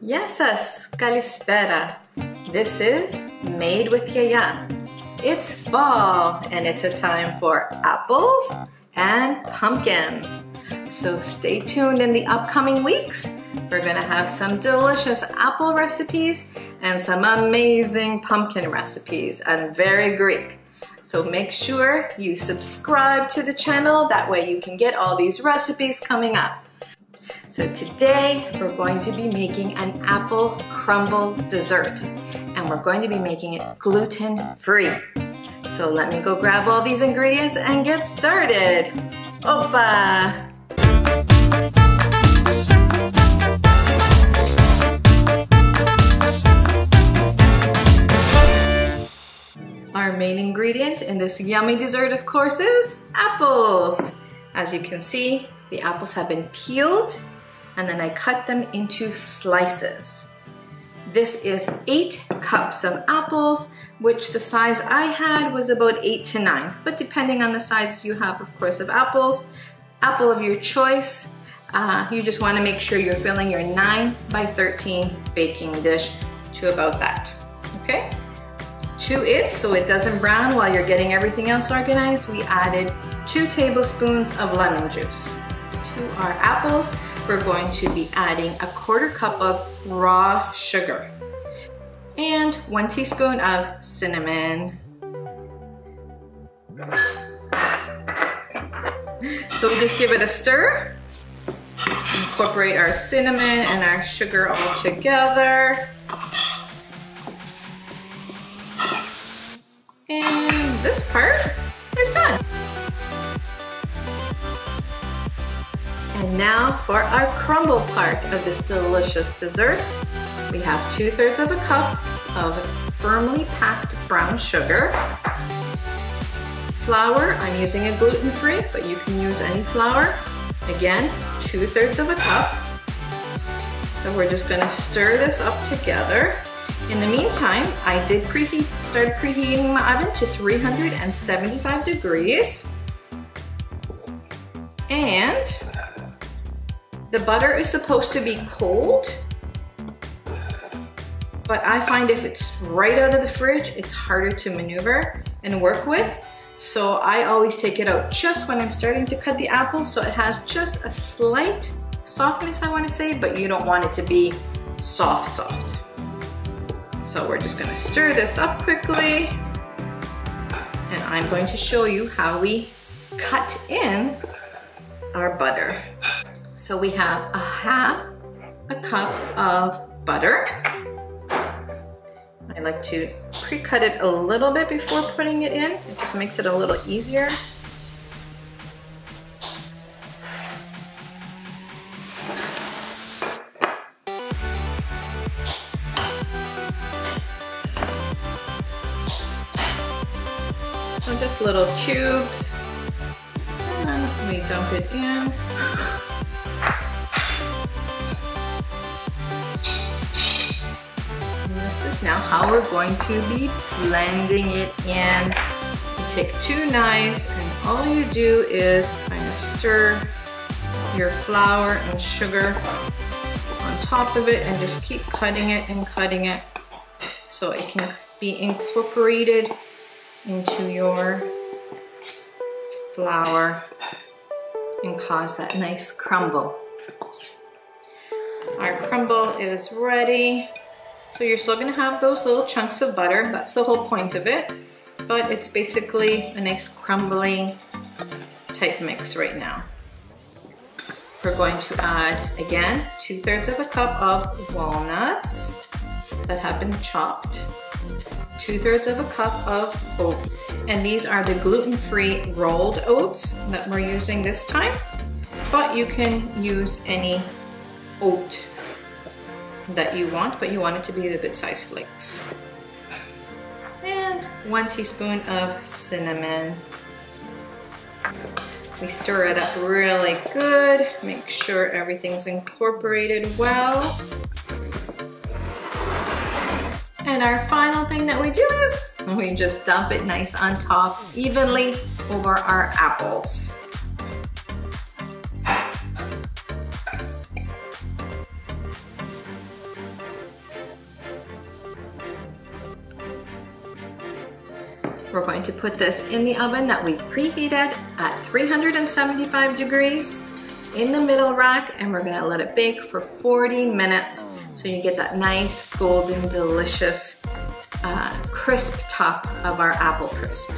Yesas, kalispera. This is Made with Yiayia. It's fall and it's a time for apples and pumpkins. So stay tuned in the upcoming weeks. We're gonna have some delicious apple recipes and some amazing pumpkin recipes and very Greek. So make sure you subscribe to the channel, that way you can get all these recipes coming up. So today we're going to be making an apple crumble dessert, and we're going to be making it gluten-free. So let me go grab all these ingredients and get started. Opa! Our main ingredient in this yummy dessert, of course, is apples. As you can see, the apples have been peeled and then I cut them into slices. This is 8 cups of apples, which the size I had was about 8 to 9, but depending on the size you have, of course, of apples, apple of your choice, you just want to make sure you're filling your 9 by 13 baking dish to about that, okay? To it, so it doesn't brown while you're getting everything else organized, we added 2 tablespoons of lemon juice. To our apples, we're going to be adding 1/4 cup of raw sugar and 1 teaspoon of cinnamon. So we just give it a stir, incorporate our cinnamon and our sugar all together. And this part is done. And now for our crumble part of this delicious dessert. We have 2/3 of a cup of firmly packed brown sugar. Flour, I'm using a gluten-free, but you can use any flour. Again, 2/3 of a cup. So we're just gonna stir this up together. In the meantime, I did started preheating my oven to 375 degrees. And the butter is supposed to be cold, but I find if it's right out of the fridge, it's harder to maneuver and work with. So I always take it out just when I'm starting to cut the apple, so it has just a slight softness, I want to say, but you don't want it to be soft. So we're just gonna stir this up quickly, and I'm going to show you how we cut in our butter. So we have 1/2 cup of butter. I like to pre-cut it a little bit before putting it in. It just makes it a little easier. So just little cubes, and we dump it in. This is now how we're going to be blending it in. You take 2 knives and all you do is kind of stir your flour and sugar on top of it and just keep cutting it and cutting it so it can be incorporated into your flour and cause that nice crumble. Our crumble is ready. So you're still gonna have those little chunks of butter. That's the whole point of it. But it's basically a nice crumbling type mix right now. We're going to add, again, 2/3 of a cup of walnuts that have been chopped. 2/3 of a cup of oats. And these are the gluten-free rolled oats that we're using this time. But you can use any oat that you want, but you want it to be the good size flakes. And 1 teaspoon of cinnamon. We stir it up really good. Make sure everything's incorporated well. And our final thing that we do is we just dump it nice on top evenly over our apples. We're going to put this in the oven that we've preheated at 375 degrees in the middle rack, and we're gonna let it bake for 40 minutes so you get that nice golden delicious crisp top of our apple crisp.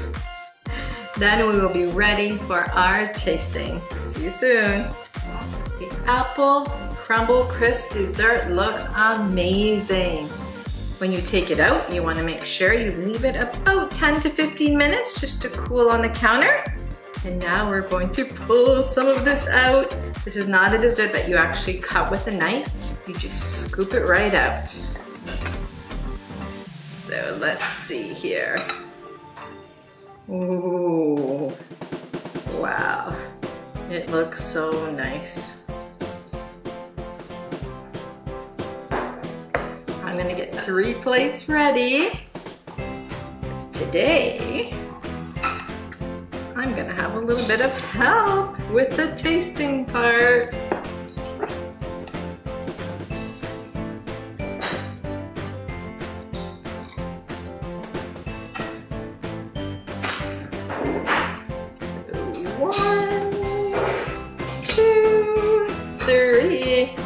Then we will be ready for our tasting. See you soon. The apple crumble crisp dessert looks amazing. When you take it out, you want to make sure you leave it about 10 to 15 minutes just to cool on the counter. And now we're going to pull some of this out. This is not a dessert that you actually cut with a knife. You just scoop it right out. So let's see here. Ooh, wow. It looks so nice. I'm gonna get 3 plates ready. Today, I'm gonna have a little bit of help with the tasting part. One, 2, 3.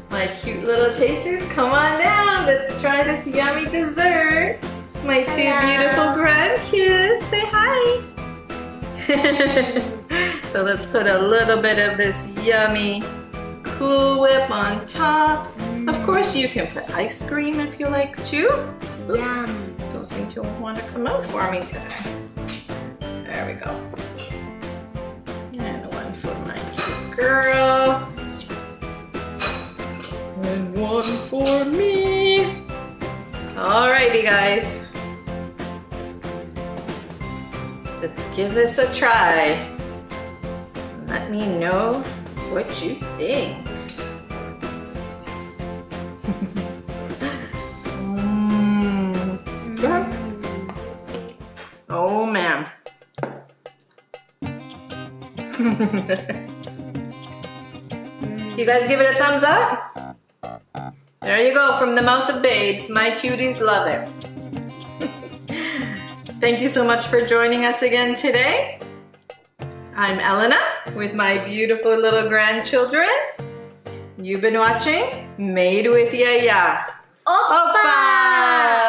My cute little tasters, come on down. Let's try this yummy dessert. My 2 beautiful grandkids, say hi. So let's put a little bit of this yummy Cool Whip on top. Of course you can put ice cream if you like to. Oops, don't seem to want to come out for me today. There we go. And one for my cute girl. And one for me. Alrighty guys. Let's give this a try. Let me know what you think. Oh man. You guys give it a thumbs up? There you go, from the mouth of babes. My cuties love it. Thank you so much for joining us again today. I'm Elena with my beautiful little grandchildren. You've been watching Made with Yiayia. Oppa!